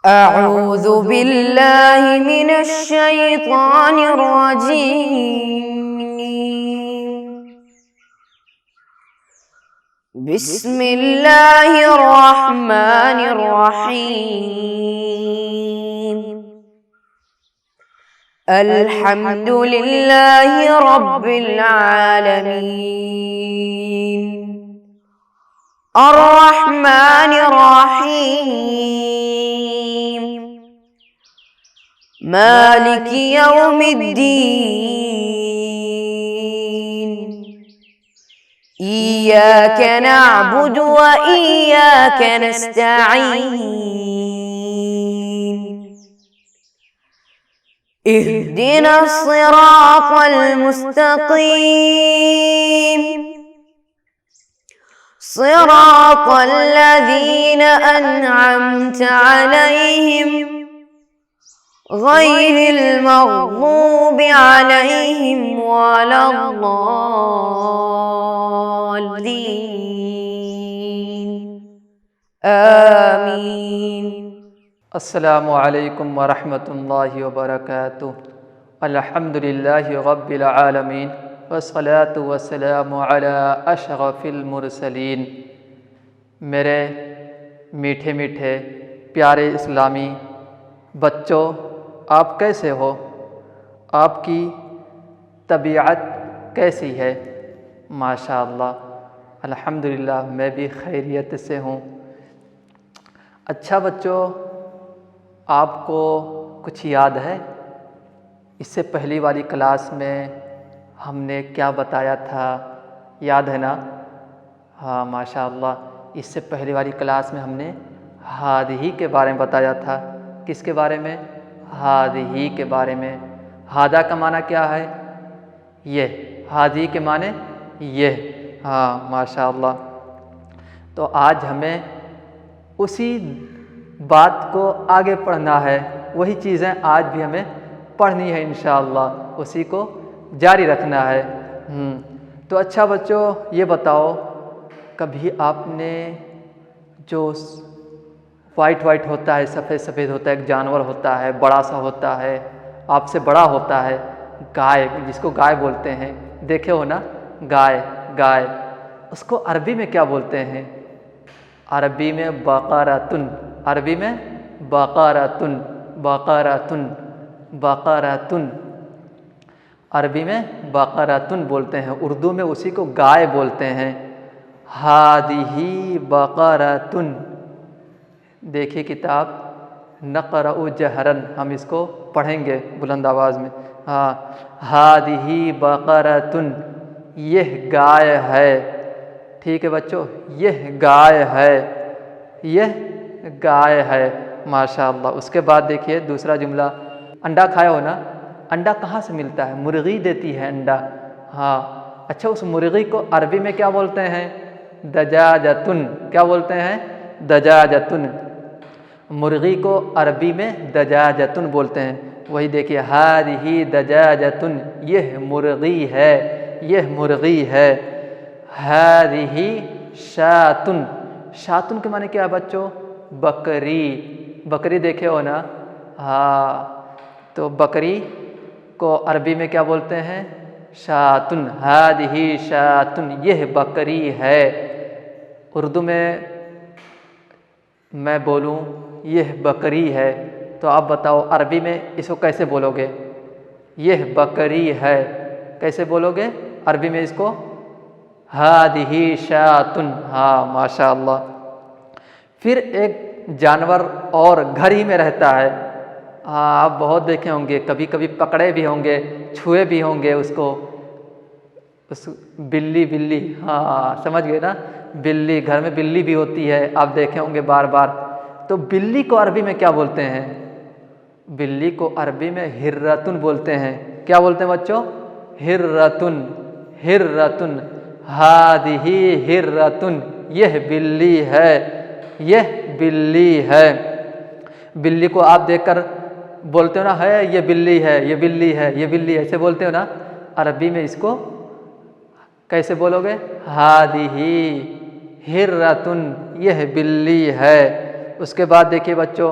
أعوذ بالله من الشيطان الرجيم. بسم الله الرحمن الرحيم. الحمد لله رب العالمين. الرحمن الرحيم. مالك يوم الدين. إياك نعبد وإياك نستعين. اهدنا الصراط المستقيم. صراط الذين أنعمت عليهم غير المغضوب عليهم ولا الضالين. آمين. السلام علیکم ورحمۃ اللہ وبرکاتہ. الحمدللہ رب العالمین والصلاة والسلام علی اشرف المرسلین. میرے میٹھے میٹھے پیارے اسلامی بچوں، آپ کیسے ہو؟ آپ کی طبیعت کیسی ہے؟ ماشاءاللہ الحمدللہ میں بھی خیریت سے ہوں. اچھا بچوں، آپ کو کچھ یاد ہے؟ اس سے پہلی والی کلاس میں ہم نے کیا بتایا تھا؟ یاد ہے نا؟ ہاں ماشاءاللہ. اس سے پہلی والی کلاس میں ہم نے ہادہی کے بارے میں بتایا تھا. کس کے بارے میں؟ ہادہی کے بارے میں. ہادہ کا معنی کیا ہے؟ یہ. ہادہی کے معنی یہ. ہاں ماشاءاللہ. تو آج ہمیں اسی بات کو آگے پڑھنا ہے. وہی چیزیں آج بھی ہمیں پڑھنی ہے انشاءاللہ. اسی کو جاری رکھنا ہے. تو اچھا بچوں، یہ بتاؤ، کبھی آپ نے جو وائٹ ہوتا ہے، سفید سفید ہوتا ہے، ایک جانور ہوتا ہے، بڑا سا ہوتا ہے، آپ سے بڑا ہوتا ہے، گائے، جس کو گائے بولتے ہیں، دیکھے ہو نا؟ گائے. اس کو عربی میں کیا بولتے ہیں؟ عربی میں بقرۃن. عربی میں بقرۃن. عربی میں بقرۃن بولتے ہیں. اردو میں اسی کو گائے بولتے ہیں. ہادہی بقرۃن. دیکھیے کتاب نقرأ جہرن، ہم اس کو پڑھیں گے بلند آواز میں. ہاں، ہادہی بقرۃن، یہ گائے ہے. ٹھیک ہے بچوں، یہ گائے ہے. ماشاءاللہ. اس کے بعد دیکھیے دوسرا جملہ. انڈا کھایا ہو نا؟ انڈا کہاں سے ملتا ہے؟ مرغی دیتی ہے انڈا. ہاں. اچھا، اس مرغی کو عربی میں کیا بولتے ہیں؟ دجاجتن. کیا بولتے ہیں؟ دجاجتن. مرغی کو عربی میں دجاجتن بولتے ہیں. وہی دیکھیے، ہادہی دجاجتن، یہ مرغی ہے. ہادہی شاتن. شاتن کے معنی کیا ہے بچوں؟ بکری دیکھے ہو نا؟ ہاں. تو بکری کو عربی میں کیا بولتے ہیں؟ شاتن. ہادہی شاتن، یہ بکری ہے. اردو میں بولوں یہ بکری ہے، تو آپ بتاؤ عربی میں اس کو کیسے بولو گے؟ یہ بکری ہے. کیسے بولو گے عربی میں اس کو؟ ہادہی شاتن. ہاں ماشاءاللہ. پھر ایک جانور اور گھر ہی میں رہتا ہے. آپ بہت دیکھے ہوں گے، کبھی کبھی پکڑے بھی ہوں گے، چھوئے بھی ہوں گے اس کو. بلی. ہاں سمجھ گئے نا؟ بلی. گھر میں بلی بھی ہوتی ہے، آپ دیکھے ہوں گے بار. تو بلی کو عربی میں کیا بولتے ہیں؟ بلی کو عربی میں ہرۃن بولتے ہیں. کیا بولتے ہیں بچوں؟ ہرۃن. ہادہی ہرۃن، یہ بلی ہے. بلی کو آپ دیکھ کر بولتے ہو نا، ہے یہ بلی ہے، ایسے بولتے ہو نا؟ عربی میں اس کو کیسے بولو گے؟ ہادہی ہرۃن، یہ بلی ہے. اس کے بعد دیکھیے بچوں،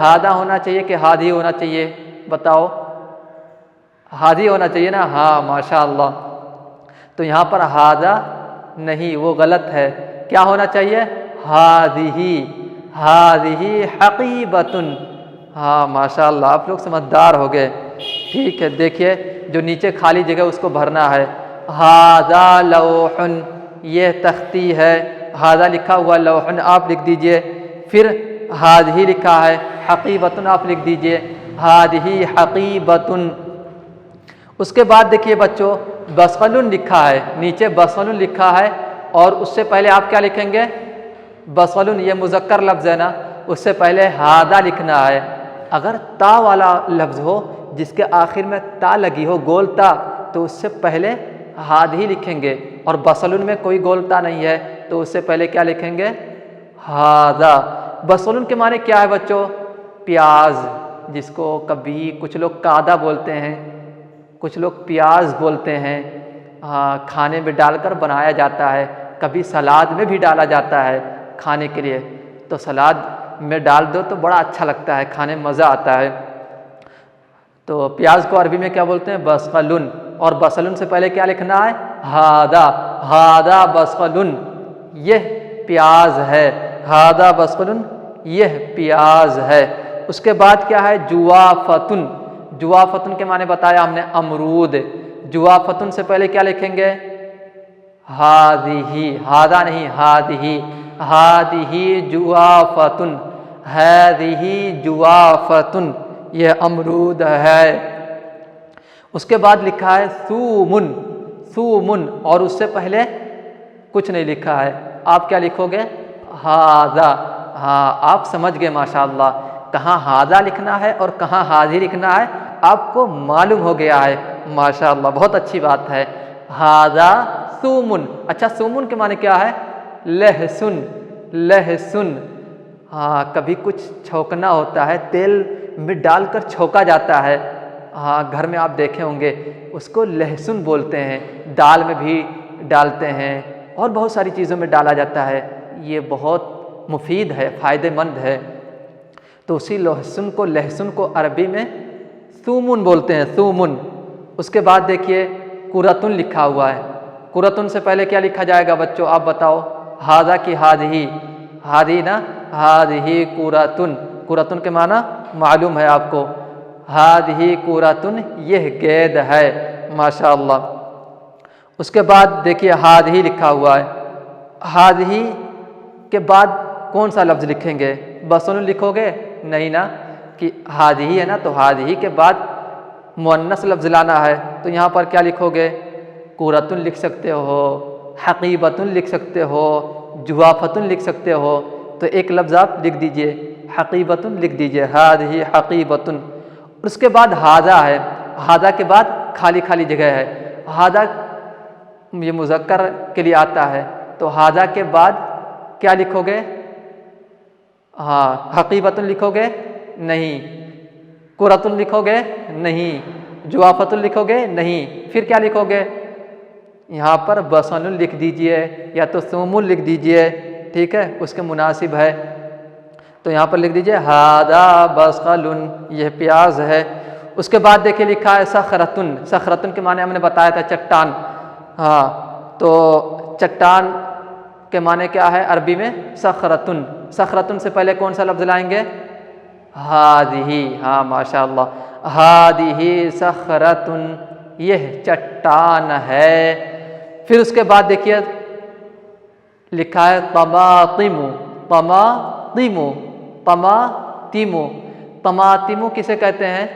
ہادہ ہونا چاہیے کہ ہادی ہونا چاہیے؟ بتاؤ، ہادی ہونا چاہیے نا؟ ہاں ماشاء اللہ. تو یہاں پر ہادہ نہیں، وہ غلط ہے. کیا ہونا چاہیے؟ ہادہی، ہادہی حقیبۃ. ہاں ماشاء اللہ، آپ لوگ سمجھدار ہو گئے. ٹھیک ہے، دیکھیے جو نیچے خالی جگہ اس کو بھرنا ہے. ہذا لوح، یہ تختی ہے. ہذا لکھا ہوا لوح آپ لکھ دیجئے. پھر ہذہ لکھا ہے، حقیبۃ آپ لکھ دیجئے. ہذہ حقیبۃ. اس کے بعد دیکھیے بچوں بصل لکھا ہے، نیچے بصل لکھا ہے اور اس سے پہلے آپ کیا لکھیں گے؟ بصل، یہ مذکر لفظ ہے نا، اس سے پہلے ہادہ لکھنا ہے. اگر تا والا لفظ ہو جس کے آخر میں تا لگی ہو، گول تا، تو اس سے پہلے ہادہی لکھیں گے. اور بصل میں کوئی گول تا نہیں ہے تو اس سے پہلے کیا لکھیں گے؟ ہادہ. بصل کے معنی کیا ہے بچوں؟ پیاز، جس کو کبھی کچھ لوگ قادہ بولتے ہیں، کچھ لوگ پیاز بولتے ہیں. کھانے میں ڈال کر بنایا جاتا ہے، کبھی سلاد میں بھی ڈالا جاتا ہے کھانے کے لیے. تو سلاد میں ڈال دو تو بڑا اچھا لگتا ہے، کھانے میں مزہ آتا ہے. تو پیاز کو عربی میں کیا بولتے ہیں؟ بصل. اور بصل سے پہلے کیا لکھنا ہے؟ ہادہ. ہادہ بصل، یہ پیاز ہے. ہادہ بصل، یہ پیاز ہے. اس کے بعد کیا ہے؟ جوافتن. جوافتن کے معنی بتایا ہم نے، امرود. جوافتن سے پہلے کیا لکھیں گے؟ ہادہی. ہادہ نہیں، ہادہی. ہادہی جوافتن. ہادہی جوافتن، یہ امرود ہے. اس کے بعد لکھا ہے ثومن. ثومن، اور اس سے پہلے کچھ نہیں لکھا ہے. آپ کیا لکھو گے؟ ہادہ. ہاں آپ سمجھ گئے ماشاء اللہ، کہاں ہادہ لکھنا ہے اور کہاں ہادی لکھنا ہے آپ کو معلوم ہو گیا ہے. ماشاء اللہ، بہت اچھی بات ہے. ہادہ ثومن. اچھا، ثومن کے معنی کیا ہے؟ لہسن. لہسن. ہاں کبھی کچھ چھونکنا ہوتا ہے، تیل میں ڈال کر چھونکا جاتا ہے. ہاں گھر میں آپ دیکھے ہوں گے، اس کو لہسن بولتے ہیں. دال میں بھی ڈالتے ہیں اور بہت ساری چیزوں میں ڈالا جاتا ہے. یہ بہت مفید ہے، فائدہ مند ہے. تو اسی لہسن کو عربی میں ثومن بولتے ہیں، ثومن. اس کے بعد دیکھیے قرۃن لکھا ہوا ہے. قرۃن سے پہلے کیا لکھا جائے گا بچوں؟ آپ بتاؤ. ہادہ کی ہادہی؟ ہادی نا، ہادہی قرۃن. قرۃن کے معنی معلوم ہے آپ کو. ہادہی قرۃن، یہ گید ہے. ماشاء اللہ. اس کے بعد دیکھیے ہادہی لکھا ہوا ہے. ہادہی کے بعد کون سا لفظ لکھیں گے؟ بصل لکھو گے؟ نہیں نا، کہ ہادہی ہے نا، تو ہادہی کے بعد مؤنث لفظ لانا ہے. تو یہاں پر کیا لکھو گے؟ قرۃن لکھ سکتے ہو، حقیبۃن لکھ سکتے ہو، جوافتن لکھ سکتے ہو. تو ایک لفظ آپ لکھ دیجئے، حقیبۃن لکھ دیجئے. ہادہی حقیبۃن. اس کے بعد ہادہ ہے. ہادہ کے بعد خالی خالی جگہ ہے. ہادہ یہ مذکر کے لیے آتا ہے، تو ہادہ کے بعد کیا لکھو گے؟ ہاں حقیبۃن لکھو گے؟ نہیں. قرۃن لکھو گے؟ نہیں. جوافتن لکھو گے؟ نہیں. پھر کیا لکھو گے؟ یہاں پر بصل لکھ دیجئے یا تو ثومن لکھ دیجئے. ٹھیک ہے، اس کے مناسب ہے. تو یہاں پر لکھ دیجئے ہادہ بصل، یہ پیاز ہے. اس کے بعد دیکھیے لکھا ہے صخرۃن. صخرۃن کے معنی ہم نے بتایا تھا چٹان. ہاں تو چٹان کے معنی کیا ہے عربی میں؟ صخرۃن. صخرۃن سے پہلے کون سا لفظ لائیں گے؟ ہادہی. ہاں ماشاء اللہ. ہادہی صخرۃن، یہ چٹان ہے. پھر اس کے بعد دیکھیے لکھا ہے طماطم. طماطم. طماطم. طماطم کسے کہتے ہیں؟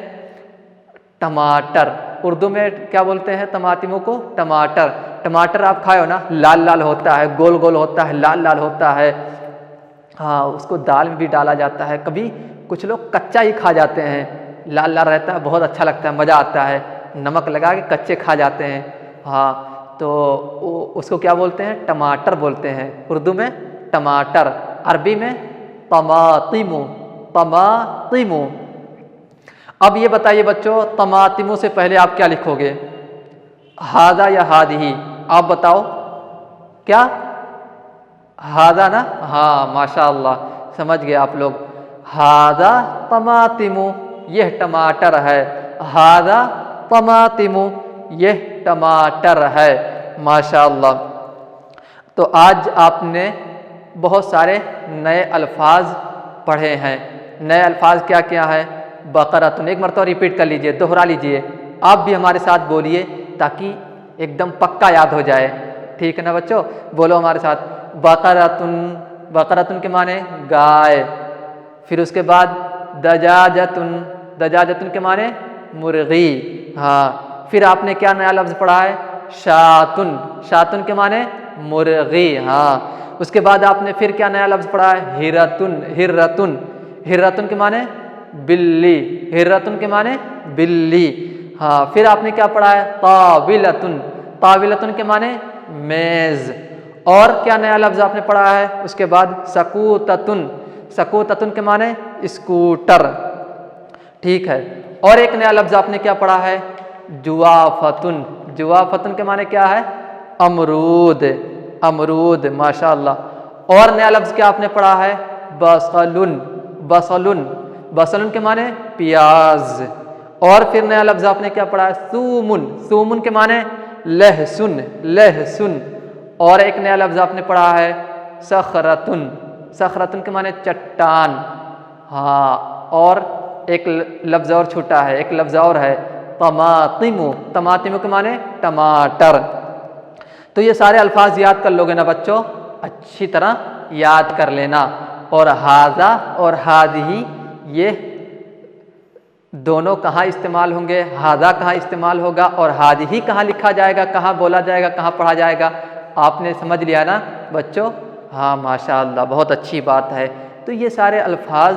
ٹماٹر. اردو میں کیا بولتے ہیں طماطموں کو؟ ٹماٹر. ٹماٹر آپ کھائے ہو نا، لال لال ہوتا ہے، گول گول ہوتا ہے، لال لال ہوتا ہے. ہاں اس کو دال میں بھی ڈالا جاتا ہے. کبھی کچھ لوگ کچا ہی کھا جاتے ہیں، لال لال رہتا ہے، بہت اچھا لگتا ہے، مزہ آتا ہے. نمک لگا کے کچے کھا جاتے ہیں. ہاں تو اس کو کیا بولتے ہیں؟ ٹماٹر بولتے ہیں. اردو میں ٹماٹر، عربی میں طماطم. طماطم. اب یہ بتائیے بچوں، طماطموں سے پہلے آپ کیا لکھو گے؟ ہادہ یا ہادہی؟ آپ بتاؤ. کیا؟ ہادہ نا؟ ہاں ماشاء اللہ، سمجھ گئے آپ لوگ. ہاذا طماطم، یہ ٹماٹر ہے، ہاذا طماطم، یہ ٹماٹر ہے۔ ماشاءاللہ۔ تو آج آپ نے بہت سارے نئے الفاظ پڑھے ہیں۔ نئے الفاظ کیا کیا ہے؟ بقرۃ، ایک مرتبہ ریپیٹ کر لیجئے، دوہرا لیجئے، آپ بھی ہمارے ساتھ بولیے تاکہ ایک دم پکا یاد ہو جائے، ٹھیک ہے نا بچوں؟ بولو ہمارے ساتھ، بقرۃ، بقرۃ کے معنی گائے، پھر اس کے بعد دجاجۃ، دجاجۃ کے معنی مرغی، ہاں، پھر آپ نے کیا نیا لفظ پڑھا ہے؟ شاتن، شاتن کے معنی مرغی، ہاں، اس کے بعد آپ نے پھر کیا نیا لفظ پڑھا ہے؟ ہرتن، ہرتن، ہرتن کے معنی بلی، ہرتن کے معنی بلی، ہاں، پھر آپ نے کیا پڑھا ہے؟ طاولتن، طاولتن کے معنی میز، اور کیا نیا لفظ آپ نے پڑھا ہے اس کے بعد؟ سکوتتن، سکوتتن کے معنی اسکوٹر، ٹھیک ہے، اور ایک نیا لفظ آپ نے کیا پڑھا ہے؟ جوافتن، جوافتن کے معنی کیا ہے؟ امرود، امرود، ماشاءاللہ، اور نیا لفظ کیا آپ نے پڑھا ہے؟ بصلن، بصلن، بصلن کے معنی پیاز، اور پھر نیا لفظ آپ نے کیا پڑھا ہے؟ ثومن، ثومن کے معنی لہسن، لہسن، اور ایک نیا لفظ آپ نے پڑھا ہے صخرتن، صخرتن کے معنی چٹان، ہاں، اور ایک لفظ اور چھوٹا ہے، ایک لفظ اور ہے طماطم، طماطم کے معنی ٹماٹر۔ تو یہ سارے الفاظ یاد کر لو گے نا بچوں؟ اچھی طرح یاد کر لینا، اور ہاذا اور ہذہ یہ دونوں کہاں استعمال ہوں گے؟ ہاذا کہاں استعمال ہوگا اور ہذہ کہاں لکھا جائے گا، کہاں بولا جائے گا، کہاں پڑھا جائے گا؟ آپ نے سمجھ لیا نا بچوں؟ ہاں ماشاءاللہ، بہت اچھی بات ہے۔ تو یہ سارے الفاظ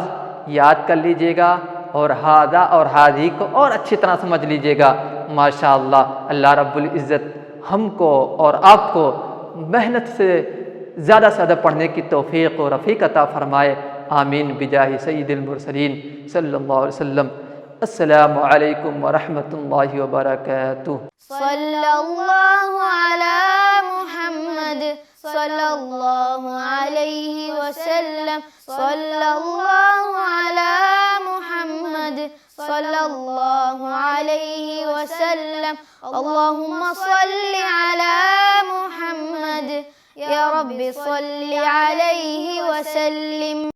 یاد کر لیجئے گا، اور ہاذا اور ہذہ کو اور اچھی طرح سمجھ لیجئے گا، ماشاءاللہ۔ اللہ رب العزت ہم کو اور آپ کو محنت سے زیادہ پڑھنے کی توفیق و رفیق عطا فرمائے، آمین، بجاہ سید المرسلین صلی اللہ علیہ وسلم۔ السلام علیکم ورحمۃ اللہ وبرکاتہ۔ صلی اللہ علی محمد صلی اللہ علیہ وسلم، صلی اللہ علی محمد صلی اللہ علیہ وسلم، اللہم صلی علی محمد، یا رب صلی علیہ وسلم۔